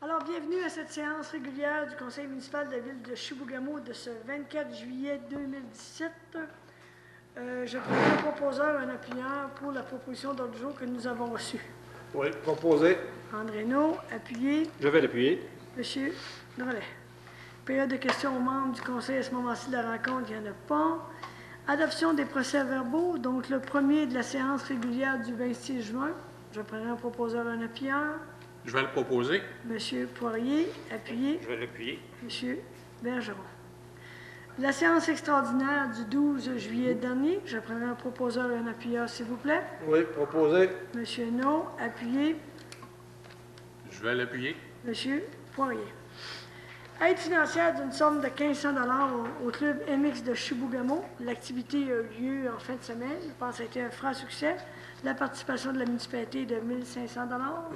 Alors, bienvenue à cette séance régulière du Conseil municipal de la ville de Chibougamau de ce 24 juillet 2017. Je présente un proposeur, un appuyant pour la proposition d'ordre du jour que nous avons reçue. Oui, proposé. André Naud, appuyé. Je vais l'appuyer. Monsieur Drolet. Période de questions aux membres du Conseil à ce moment-ci de la rencontre, il n'y en a pas. Adoption des procès-verbaux, donc le premier de la séance régulière du 26 juin. Je prendrai un proposeur, un appuyant. Je vais le proposer. Monsieur Poirier, appuyé. Je vais l'appuyer. Monsieur Bergeron. La séance extraordinaire du 12 juillet dernier, je prendrai un proposeur et un appuyeur, s'il vous plaît. Oui, proposé. Monsieur No, appuyé. Je vais l'appuyer. Monsieur Poirier. Aide financière d'une somme de 1500 $ au club MX de Chibougamau. L'activité a eu lieu en fin de semaine. Je pense que ça a été un franc succès. La participation de la municipalité est de 1500 $.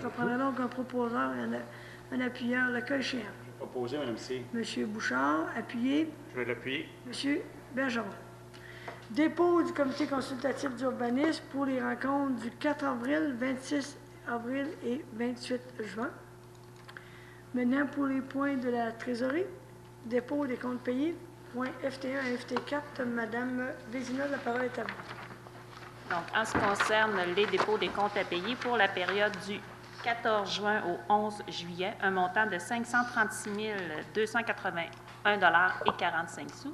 Je prendrai donc un proposeur et un appuyeur, le cas échéant. Je vais proposer, Mme C. Monsieur Bouchard, appuyé. Je vais l'appuyer. Monsieur Bergeron. Dépôt du comité consultatif d'urbanisme pour les rencontres du 4 avril, 26 avril et 28 juin. Maintenant, pour les points de la trésorerie, dépôt des comptes payés, points FT1 et FT4, Madame Vézina, la parole est à vous. Donc, en ce qui concerne les dépôts des comptes à payer pour la période du 14 juin au 11 juillet, un montant de 536 281,45 $.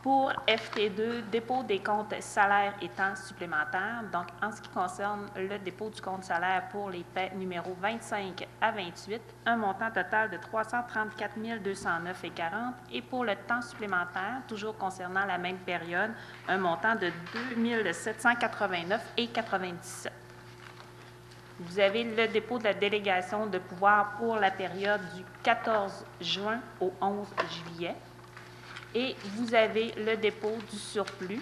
Pour FT2, dépôt des comptes salaires et temps supplémentaires. Donc, en ce qui concerne le dépôt du compte salaire pour les paies numéros 25 à 28, un montant total de 334 209,40 $. Et pour le temps supplémentaire, toujours concernant la même période, un montant de 2 789,97 $. Vous avez le dépôt de la délégation de pouvoir pour la période du 14 juin au 11 juillet. Et vous avez le dépôt du surplus.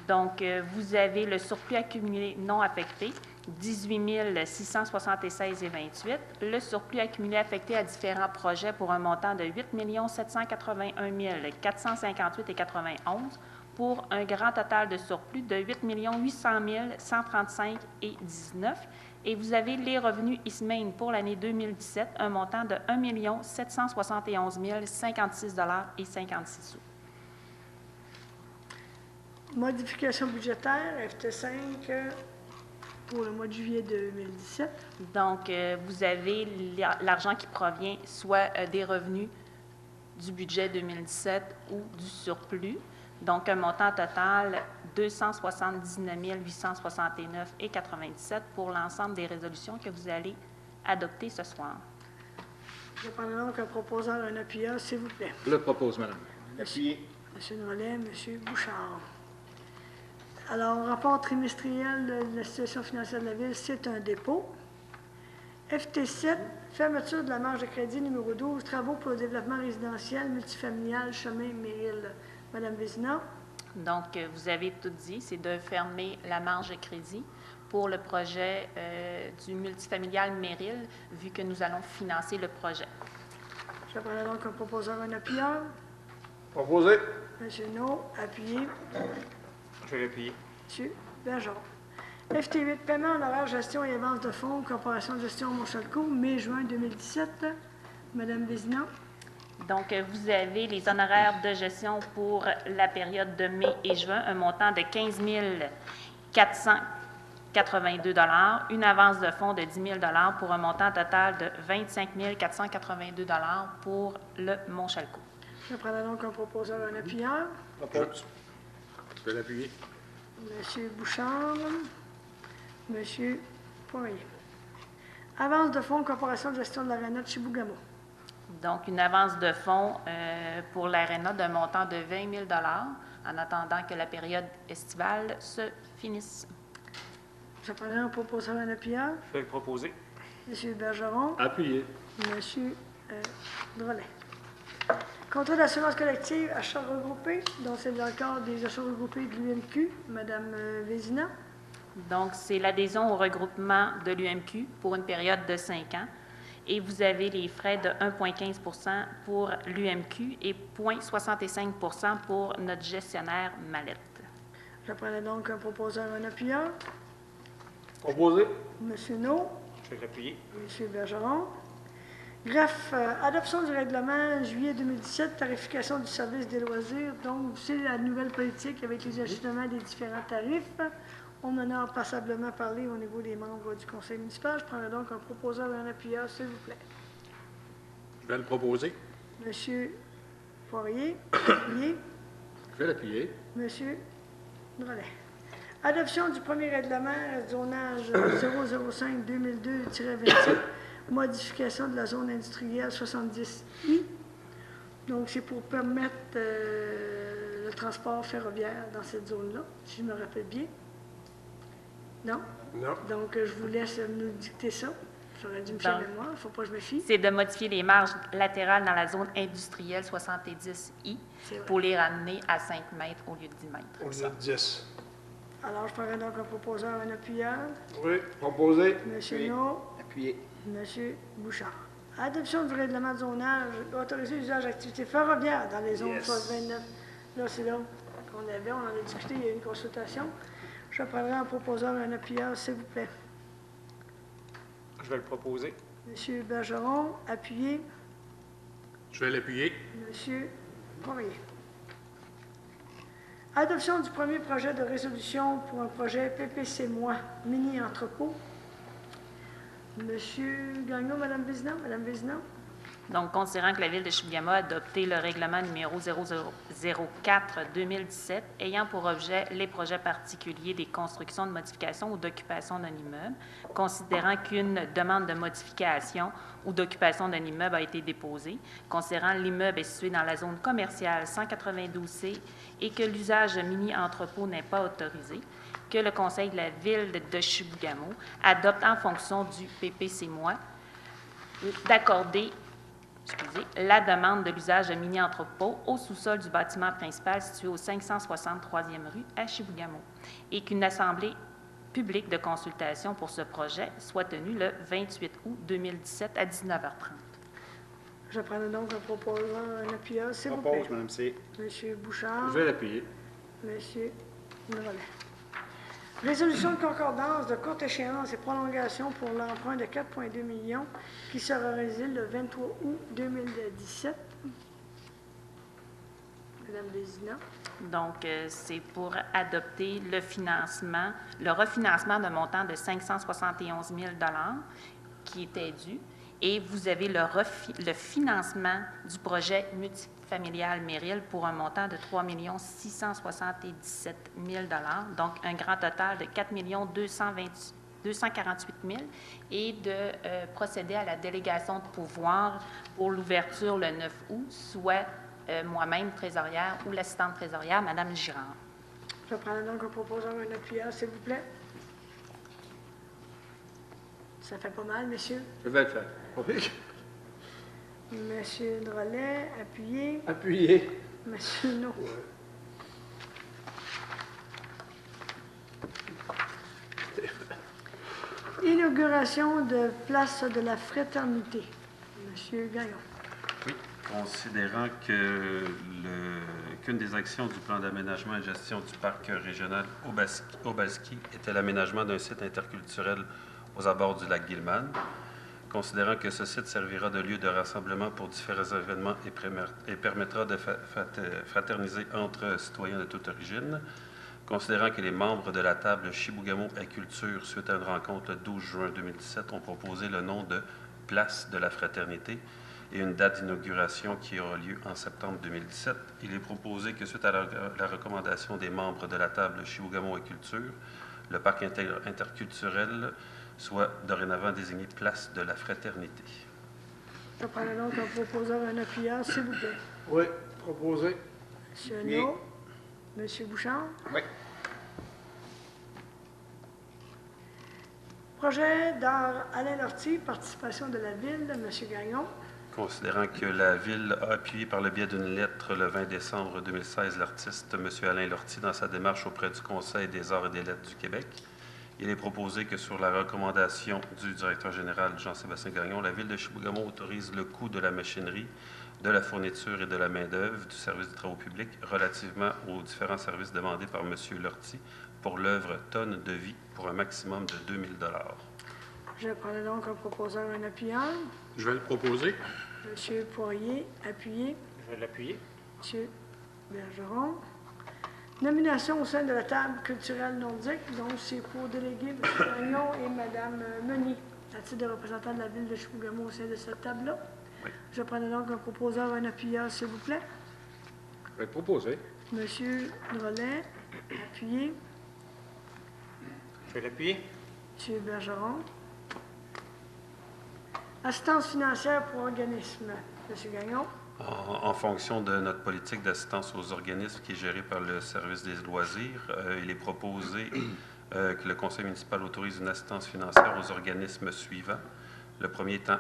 Donc, vous avez le surplus accumulé non affecté, 18 676,28 $. Le surplus accumulé affecté à différents projets pour un montant de 8 781 458,91 $, pour un grand total de surplus de 8 800 135,19 $. Et vous avez les revenus ISMAIN pour l'année 2017, un montant de 1 771 056,56 $. Modification budgétaire, FT5 pour le mois de juillet 2017. Donc, vous avez l'argent qui provient soit des revenus du budget 2017 ou du surplus. Donc, un montant total 279 869,97 $ pour l'ensemble des résolutions que vous allez adopter ce soir. Je prendrai donc un proposeur et un appuyeur, s'il vous plaît. Je le propose, madame. Appuyé. Monsieur Drolet, Monsieur Bouchard. Alors, rapport trimestriel de la situation financière de la ville, c'est un dépôt. FT7, fermeture de la marge de crédit numéro 12, travaux pour le développement résidentiel, multifamilial, chemin Méril. Madame Vézina. Donc, vous avez tout dit, c'est de fermer la marge de crédit pour le projet du multifamilial Méril, vu que nous allons financer le projet. Je prendrai donc un proposeur, un appuyeur. Proposé. Monsieur No, appuyé. Je vais l'appuyer. Monsieur Bergeron. FT8, paiement honoraire, gestion et avance de fonds, Corporation de gestion Montchalco, mai-juin 2017. Madame Vézina. Donc, vous avez les honoraires de gestion pour la période de mai et juin, un montant de 15 482 $, une avance de fonds de 10 000 $ pour un montant total de 25 482 $ pour le Montchalco. Je prendrai donc un proposeur, un appuyeur. Propose. Je vais l'appuyer. Monsieur Bouchard. Monsieur Poirier. Avance de fonds, Corporation de gestion de l'Arena de Chibougamau. Donc, une avance de fonds pour l'Arena d'un montant de 20 000 $ en attendant que la période estivale se finisse. Je prendrai un proposeur, un appuyeur. Je vais le proposer. Monsieur Bergeron. Appuyé. Monsieur Drolet. Contrat d'assurance collective, achats regroupés, donc c'est dans le cadre des achats regroupés de l'UMQ. Madame Vézina. Donc, c'est l'adhésion au regroupement de l'UMQ pour une période de 5 ans. Et vous avez les frais de 1,15 % pour l'UMQ et 0,65 % pour notre gestionnaire Mallette. Je prendrai donc un proposeur, un appuyeur. Proposé. Monsieur No. Je vais l'appuyer. Monsieur Bergeron. Bref, adoption du règlement juillet 2017, tarification du service des loisirs. Donc, c'est la nouvelle politique avec les ajustements des différents tarifs. On en a passablement parlé au niveau des membres du conseil municipal. Je prendrai donc un proposeur et un appuyeur, s'il vous plaît. Je vais le proposer. Monsieur Poirier, appuyé. Je vais l'appuyer. Monsieur Drolet. Adoption du premier règlement zonage 005-2002-27, modification de la zone industrielle 70I. Donc, c'est pour permettre le transport ferroviaire dans cette zone-là, si je me rappelle bien. Non? Non. Donc, je vous laisse nous dicter ça. J'aurais dû me faire mémoire, il ne faut pas que je me fie. C'est de modifier les marges latérales dans la zone industrielle 70I pour les ramener à 5 mètres au lieu de 10 mètres. Au lieu de 10. Alors, je prendrai donc un proposeur, un appuyeur. Oui, proposé. Monsieur No. Appuyé. Monsieur Bouchard. Adoption du règlement de zonage, autoriser l'usage d'activités ferroviaires dans les zones 29. Là, c'est là qu'on avait, on en a discuté, il y a eu une consultation. Je prendrai un proposeur, un appuyeur, s'il vous plaît. Je vais le proposer. Monsieur Bergeron, appuyé. Je vais l'appuyer. Monsieur Poirier. Adoption du premier projet de résolution pour un projet PPC-moi, mini-entrepôt. Monsieur Gagnon, Madame Vézina. Madame Vézina. Donc, considérant que la Ville de Chibougamau a adopté le règlement numéro 0004-2017 ayant pour objet les projets particuliers des constructions de modification ou d'occupation d'un immeuble, considérant qu'une demande de modification ou d'occupation d'un immeuble a été déposée, considérant l'immeuble est situé dans la zone commerciale 192C et que l'usage de mini-entrepôt n'est pas autorisé, que le Conseil de la Ville de Chibougamau adopte en fonction du PPC-moi d'accorder la demande de l'usage de mini-entrepôt au sous-sol du bâtiment principal situé au 563e rue à Chibougamau et qu'une assemblée publique de consultation pour ce projet soit tenue le 28 août 2017 à 19h30. Je prends donc un proposeur, un appuyeur, s'il vous plaît. Propose, Mme C. Monsieur Bouchard. Je vais l'appuyer. Monsieur Drolet. Résolution de concordance de courte échéance et prolongation pour l'emprunt de 4,2 millions qui sera réalisé le 23 août 2017. Madame Vézina. Donc, c'est pour adopter le financement, le refinancement d'un montant de 571 000 qui était dû. Et vous avez le financement du projet multifamilial Méril pour un montant de 3 677 000 donc un grand total de 4 248 000 et de procéder à la délégation de pouvoir pour l'ouverture le 9 août, soit moi-même trésorière ou l'assistante trésorière, Mme Girard. Je prends donc un proposeur, un appuyeur, s'il vous plaît. Ça fait pas mal, messieurs. Je vais le faire. Oui. Monsieur Drolet, appuyé. Appuyé. Monsieur No. Inauguration de place de la Fraternité. Monsieur Gagnon. Oui, considérant que qu'une des actions du plan d'aménagement et de gestion du parc régional Obalski était l'aménagement d'un site interculturel aux abords du lac Gilman, considérant que ce site servira de lieu de rassemblement pour différents événements et permettra de fraterniser entre citoyens de toute origine, considérant que les membres de la table Chibougamau et Culture, suite à une rencontre le 12 juin 2017, ont proposé le nom de Place de la Fraternité et une date d'inauguration qui aura lieu en septembre 2017. Il est proposé que, suite à la recommandation des membres de la table Chibougamau et Culture, le parc interculturel soit dorénavant désigné Place de la Fraternité. Je prends donc un proposeur, un appuyeur, s'il vous plaît. Oui, proposé. Monsieur No. Monsieur Bouchard. Oui. Projet d'art Alain Lortie, participation de la Ville, Monsieur Gagnon. Considérant que la Ville a appuyé par le biais d'une lettre le 20 décembre 2016 l'artiste M. Alain Lortie dans sa démarche auprès du Conseil des arts et des lettres du Québec, il est proposé que sur la recommandation du directeur général Jean-Sébastien Gagnon, la Ville de Chibougamau autorise le coût de la machinerie, de la fourniture et de la main-d'œuvre du service des travaux publics relativement aux différents services demandés par M. Lortie pour l'œuvre Tonne de vie pour un maximum de 2 000 $. Je prendrai donc un proposeur, un appuyant. Je vais le proposer. M. Poirier, appuyé. Je vais l'appuyer. M. Bergeron. Nomination au sein de la table culturelle nordique. Donc, c'est pour déléguer M. Gagnon et Mme Meunier, à titre de représentant de la ville de Chibougamau au sein de cette table-là. Oui. Je prendrai donc un proposeur, un appuyeur, s'il vous plaît. Je vais le proposer. M. Drolet, appuyé. Je vais l'appuyer. M. Bergeron. Assistance financière pour organisme. M. Gagnon. En fonction de notre politique d'assistance aux organismes qui est gérée par le service des loisirs, il est proposé que le conseil municipal autorise une assistance financière aux organismes suivants. Le premier étant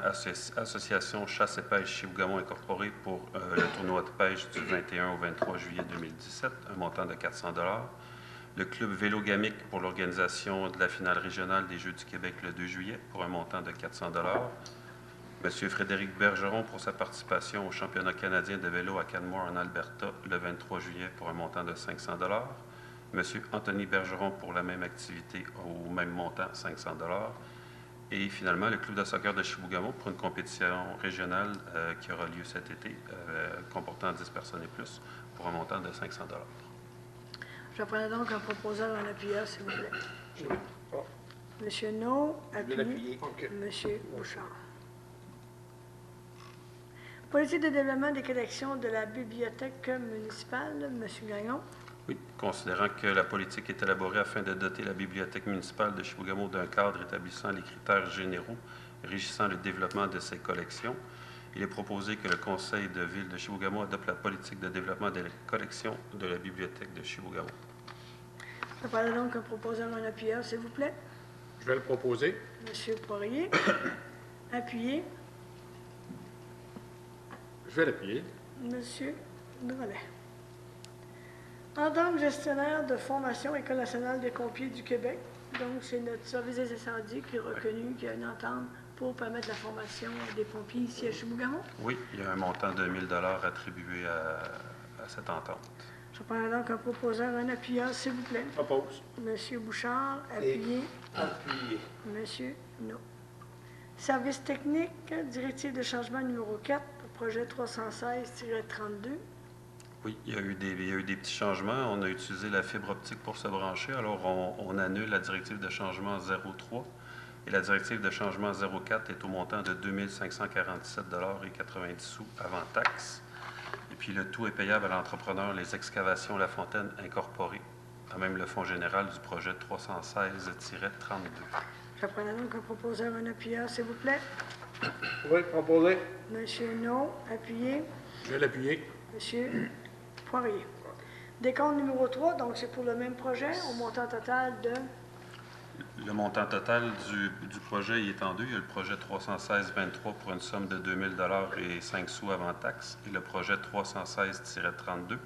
Association Chasse et Pêche Chibougamau Incorporée pour le tournoi de pêche du 21 au 23 juillet 2017, un montant de 400 $. Le club Vélo Gamique pour l'organisation de la finale régionale des Jeux du Québec le 2 juillet pour un montant de 400 $. M. Frédéric Bergeron pour sa participation au championnat canadien de vélo à Canmore en Alberta le 23 juillet pour un montant de 500 $. M. Anthony Bergeron pour la même activité au même montant, 500 $. Et finalement, le club de soccer de Chibougamau pour une compétition régionale qui aura lieu cet été, comportant 10 personnes et plus, pour un montant de 500 $. Je prendrai donc un proposeur, un appuyeur, s'il vous plaît. Je vais Monsieur No, appuyé. l'appuyer. OK. Monsieur Bouchard. Politique de développement des collections de la bibliothèque municipale, Monsieur Gagnon. Oui, considérant que la politique est élaborée afin de doter la bibliothèque municipale de Chibougamau d'un cadre établissant les critères généraux régissant le développement de ses collections, il est proposé que le conseil de ville de Chibougamau adopte la politique de développement des collections de la bibliothèque de Chibougamau. Je parle donc un proposeur, un appuyeur, s'il vous plaît. Je vais le proposer. Monsieur Poirier, appuyé. Je vais l'appuyer. Monsieur Drolet. En tant que gestionnaire de formation École nationale des pompiers du Québec, donc c'est notre service des incendies qui est reconnu, qui a une entente pour permettre la formation des pompiers ici à Chibougamau. Oui, il y a un montant de 1 000 $ attribué à cette entente. Je prends donc un proposeur, un appuyeur, s'il vous plaît. Propose. Monsieur Bouchard, appuyé. Appuyé. Monsieur No. Service technique, directive de changement numéro 4, projet 316-32. Oui, il y a eu des petits changements. On a utilisé la fibre optique pour se brancher. Alors, on annule la directive de changement 03 et la directive de changement 04 est au montant de 2 547 $ et 90 sous avant taxe. Et puis, le tout est payable à l'entrepreneur Les Excavations La Fontaine Incorporée, à même le fonds général du projet 316-32. Je prends donc un proposeur, un appuyeur, s'il vous plaît. Oui, proposer. Monsieur No, appuyé. Je vais l'appuyer. Monsieur Poirier. Décompte numéro 3, donc c'est pour le même projet, au montant total de... Le montant total du projet il est en deux. Il y a le projet 316-23 pour une somme de 2 000 $ et 5 sous avant taxe et le projet 316-32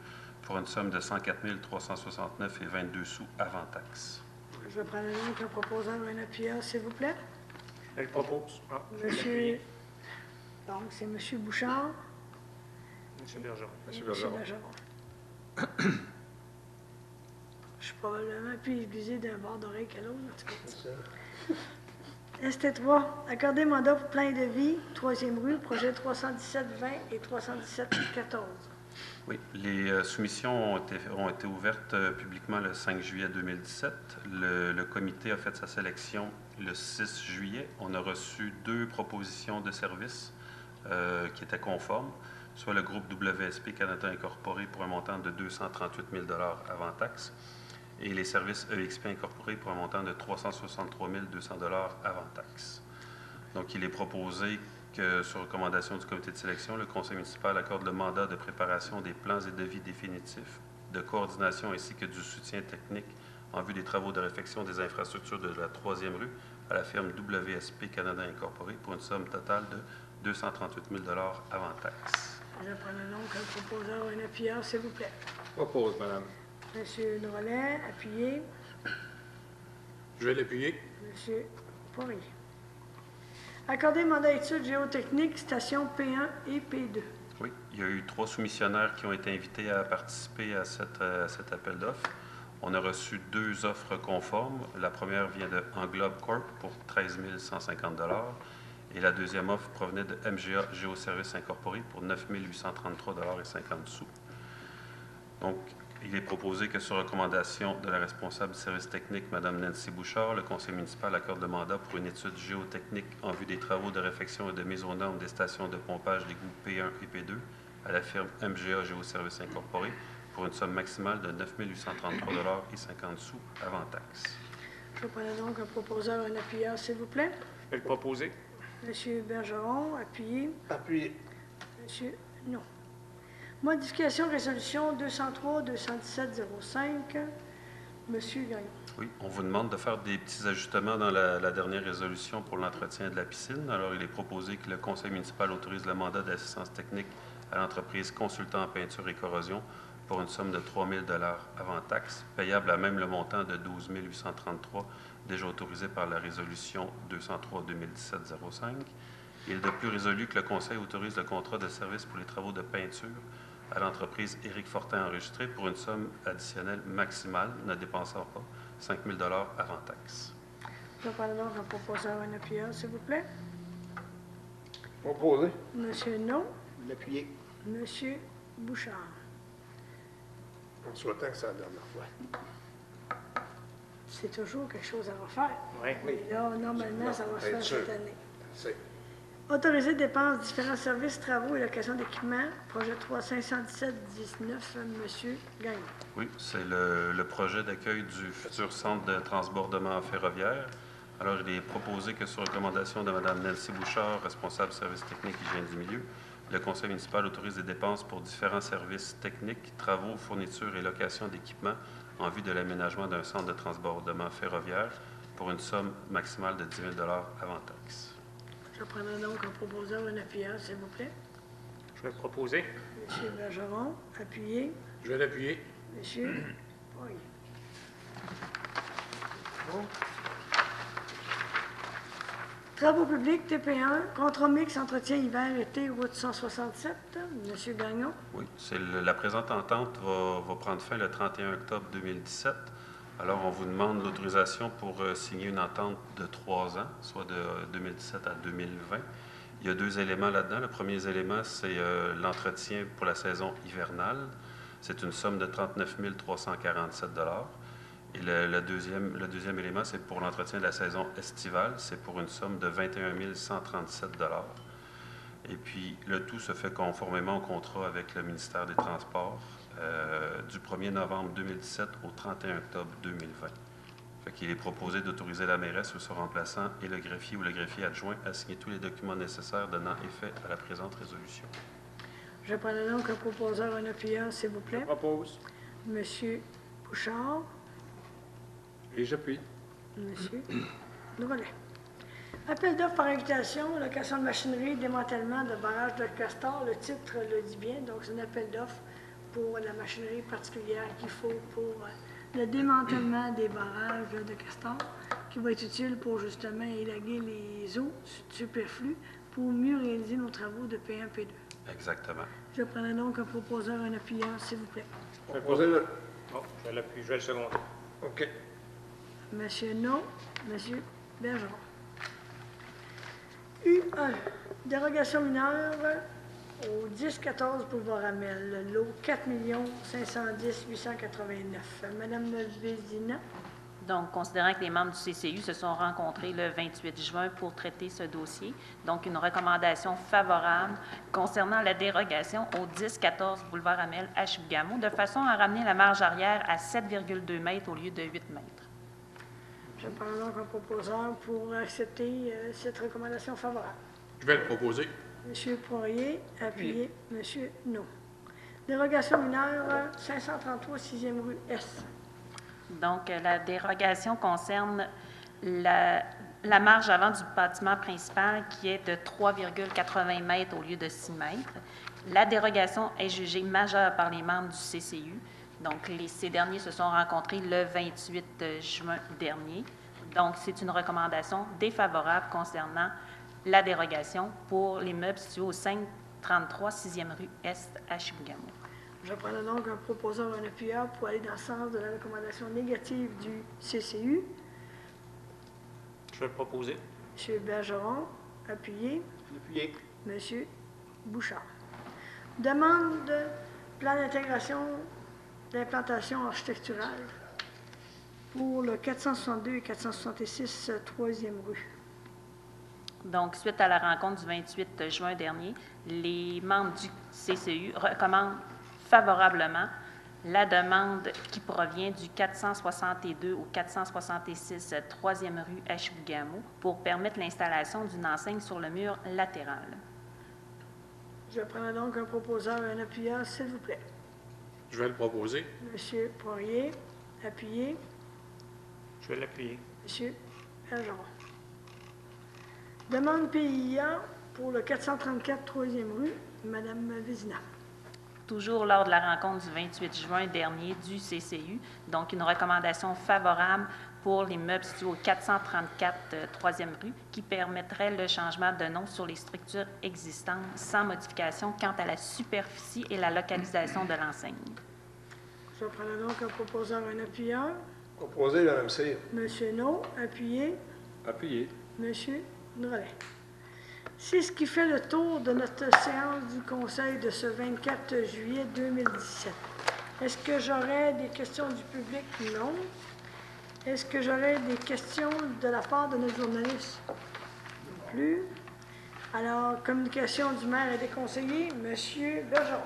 pour une somme de 104 369 et 22 sous avant taxe. Je vais prendre donc un proposeur, un appuyeur, s'il vous plaît. Elle propose. Ah, Monsieur... Donc, c'est Monsieur Bouchard. Monsieur Bergeron. Et Monsieur Bergeron. Je suis probablement plus aiguisé d'un bord d'oreille qu'à l'autre, en tout cas. ST3, accorder mandat pour plein de vie, 3e rue, projet 317-20 et 317-14. Oui, les soumissions ont été ouvertes publiquement le 5 juillet 2017. Le comité a fait sa sélection le 6 juillet. On a reçu 2 propositions de services qui étaient conformes, soit le groupe WSP Canada Incorporé pour un montant de 238 000 $ avant taxe et les services EXP Incorporé pour un montant de 363 200 $ avant taxe. Donc, il est proposé que, sur recommandation du comité de sélection, le conseil municipal accorde le mandat de préparation des plans et devis définitifs, de coordination ainsi que du soutien technique en vue des travaux de réfection des infrastructures de la 3e rue à la firme WSP Canada Incorporé pour une somme totale de 238 000 $ avant taxe. Je prends donc un proposeur, un appuyeur, s'il vous plaît. Propose, madame. Monsieur Drolet, appuyé. Je vais l'appuyer. Monsieur Poirier. Accorder mandat études géotechniques, station P1 et P2. Oui, il y a eu 3 soumissionnaires qui ont été invités à participer à cet appel d'offres. On a reçu 2 offres conformes. La première vient de Englobe Corp pour 13 150 et la deuxième offre provenait de MGA Géoservices Incorporé pour 9 833,50 $. Donc, il est proposé que sur recommandation de la responsable du service technique, Mme Nancy Bouchard, le conseil municipal accorde le mandat pour une étude géotechnique en vue des travaux de réfection et de mise aux normes des stations de pompage d'égouts P1 et P2 à la firme MGA Géoservices Incorporé pour une somme maximale de 9 833,50 $ avant taxe. Je prends donc un proposeur, un appuyeur, s'il vous plaît. Je vais le proposer. Monsieur Bergeron, appuyé. Appuyé. Monsieur, non. Modification résolution 203-217-05. Monsieur Gagnon. Oui, on vous demande de faire des petits ajustements dans la dernière résolution pour l'entretien de la piscine. Alors, il est proposé que le conseil municipal autorise le mandat d'assistance technique à l'entreprise consultant en peinture et corrosion pour une somme de 3 000 $ avant taxe, payable à même le montant de 12 833 déjà autorisé par la résolution 203-2017-05. Il est de plus résolu que le conseil autorise le contrat de service pour les travaux de peinture à l'entreprise Éric Fortin enregistré pour une somme additionnelle maximale, ne dépensant pas 5 000 $ avant taxe. Je prends donc un proposeur, un appuyeur, s'il vous plaît. Proposé. Monsieur Non. L'appuyé. Monsieur Bouchard. En souhaitant que c'est la dernière fois. C'est toujours quelque chose à refaire. Oui. Mais là, normalement, ça va se faire Être sûr. cette année. C'est. Autoriser dépenses, différents services, travaux et location d'équipements. Projet 3 517-19, Monsieur Gagnon. Oui, c'est le projet d'accueil du futur centre de transbordement ferroviaire. Alors, il est proposé que sur recommandation de Mme Nancy Bouchard, responsable service technique hygiène du milieu, le conseil municipal autorise des dépenses pour différents services techniques, travaux, fournitures et location d'équipements en vue de l'aménagement d'un centre de transbordement ferroviaire pour une somme maximale de 10 000 $ avant taxe. Je prendrai donc un proposeur, un appuyeur, s'il vous plaît. Je vais le proposer. Monsieur Bergeron, appuyé. Je vais l'appuyer. Monsieur Poirier. Travaux publics, TP1, contrat mix, entretien hiver-été, route 167, Monsieur Gagnon. Oui, la présente entente va prendre fin le 31 octobre 2017. Alors, on vous demande l'autorisation pour signer une entente de 3 ans, soit de 2017 à 2020. Il y a 2 éléments là-dedans. Le premier élément, c'est l'entretien pour la saison hivernale. C'est une somme de 39 347 $. Et le deuxième élément, c'est pour l'entretien de la saison estivale. C'est pour une somme de 21 137 $. Et puis, le tout se fait conformément au contrat avec le ministère des Transports du 1er novembre 2017 au 31 octobre 2020. Fait qu'il est proposé d'autoriser la mairesse ou son remplaçant et le greffier ou le greffier adjoint à signer tous les documents nécessaires donnant effet à la présente résolution. Je prends donc un proposeur, un appuyeur, s'il vous Je plaît. propose. Monsieur Bouchard. Et j'appuie. Monsieur Drolet. Appel d'offres par invitation, location de machinerie, démantèlement de barrage de Castor. Le titre le dit bien, donc c'est un appel d'offres pour la machinerie particulière qu'il faut pour le démantèlement des barrages de Castor, qui va être utile pour justement élaguer les eaux superflues pour mieux réaliser nos travaux de P1, P2. Exactement. Je prendrai donc un proposeur, un appuyeur, s'il vous plaît. Proposé-le. Oh, je vais l'appuyer. Je vais le seconder. OK. Monsieur Non, Monsieur Bergeron. U1, dérogation mineure au 10-14 boulevard Amel, le lot 4 510 889. Madame Vézina. Donc, considérant que les membres du CCU se sont rencontrés le 28 juin pour traiter ce dossier, donc une recommandation favorable concernant la dérogation au 10-14 boulevard Amel à Chibougamau, de façon à ramener la marge arrière à 7,2 mètres au lieu de 8 mètres. Je prends donc un proposeur pour accepter cette recommandation favorable. Je vais le proposer. Monsieur Poirier, appuyé. Monsieur Non. Dérogation mineure 533 6e rue S. Donc, la dérogation concerne la marge avant du bâtiment principal qui est de 3,80 mètres au lieu de 6 mètres. La dérogation est jugée majeure par les membres du CCU. Donc, ces derniers se sont rencontrés le 28 juin dernier. Donc, c'est une recommandation défavorable concernant la dérogation pour les meubles situés au 533 6e rue Est à Chibougamau. Je prends donc un proposeur, un appuyeur pour aller dans le sens de la recommandation négative du CCU. Je vais le proposer. M. Bergeron, appuyé. Appuyé. M. Bouchard. Demande de plan d'intégration d'implantation architecturale pour le 462 et 466 3e rue. Donc, suite à la rencontre du 28 juin dernier, les membres du CCU recommandent favorablement la demande qui provient du 462 au 466 3e rue Ashibougamau pour permettre l'installation d'une enseigne sur le mur latéral. Je prends donc un proposeur et un appuyeur, s'il vous plaît. Je vais le proposer. M. Poirier, appuyé. Je vais l'appuyer. M. Bergeron. Demande PIA pour le 434 3e rue, Mme Vézina. Toujours lors de la rencontre du 28 juin dernier du CCU, donc une recommandation favorable pour les meubles situés au 434 3e rue qui permettrait le changement de nom sur les structures existantes sans modification quant à la superficie et la localisation de l'enseigne. Je prends donc un proposeur et un appuyeur. Proposé, Mme Cyr. M. No, appuyé. Appuyé. M. Drolet. C'est ce qui fait le tour de notre séance du Conseil de ce 24 juillet 2017. Est-ce que j'aurais des questions du public? Non. Est-ce que j'aurais des questions de la part de nos journalistes? Non plus. Alors, communication du maire et des conseillers, M. Bergeron.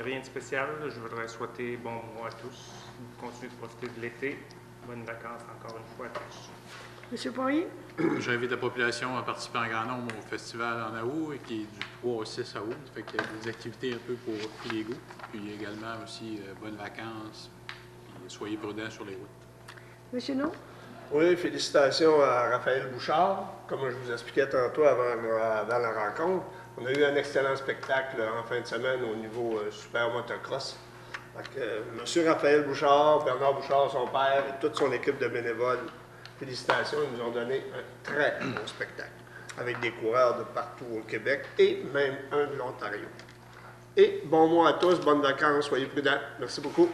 Rien de spécial. Je voudrais souhaiter bon mois à tous. Continuez de profiter de l'été. Bonnes vacances encore une fois à tous. M. Poirier? J'invite la population à participer en grand nombre au festival en août, qui est du 3 au 6 août. Fait qu'il y a des activités un peu pour tous les goûts. Puis également aussi bonnes vacances. Puis soyez prudents sur les routes. M. No? Oui, félicitations à Raphaël Bouchard. Comme je vous expliquais tantôt avant la rencontre, on a eu un excellent spectacle en fin de semaine au niveau Super Motocross. Monsieur Raphaël Bouchard, Bernard Bouchard, son père et toute son équipe de bénévoles, félicitations, ils nous ont donné un très bon spectacle avec des coureurs de partout au Québec et même un de l'Ontario. Et bon mois à tous, bonnes vacances, soyez prudents. Merci beaucoup.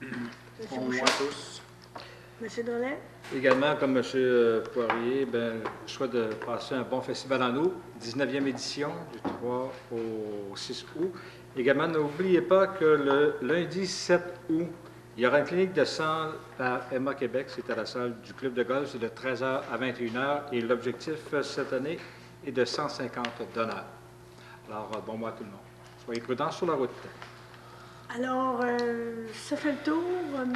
Bon mois à tous. M. Drolet? Également, comme M. Poirier, je souhaite de passer un bon festival en août, 19e édition, du 3 au 6 août. Également, n'oubliez pas que le lundi 7 août, il y aura une clinique de sang par Emma Québec, c'est à la salle du club de golf, c'est de 13h à 21h, et l'objectif cette année est de 150 donneurs. Alors, bon mois à tout le monde. Soyez prudents sur la route. Alors, ça fait le tour.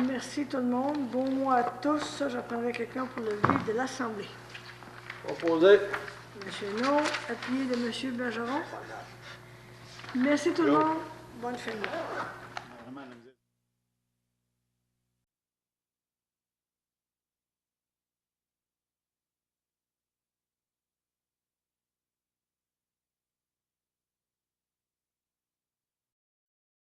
Merci tout le monde. Bon mois à tous. J'attendrai quelqu'un pour le lever de l'Assemblée. Proposé. M. No, appuyé de M. Bergeron. Merci tout le monde. Bonne fin de journée.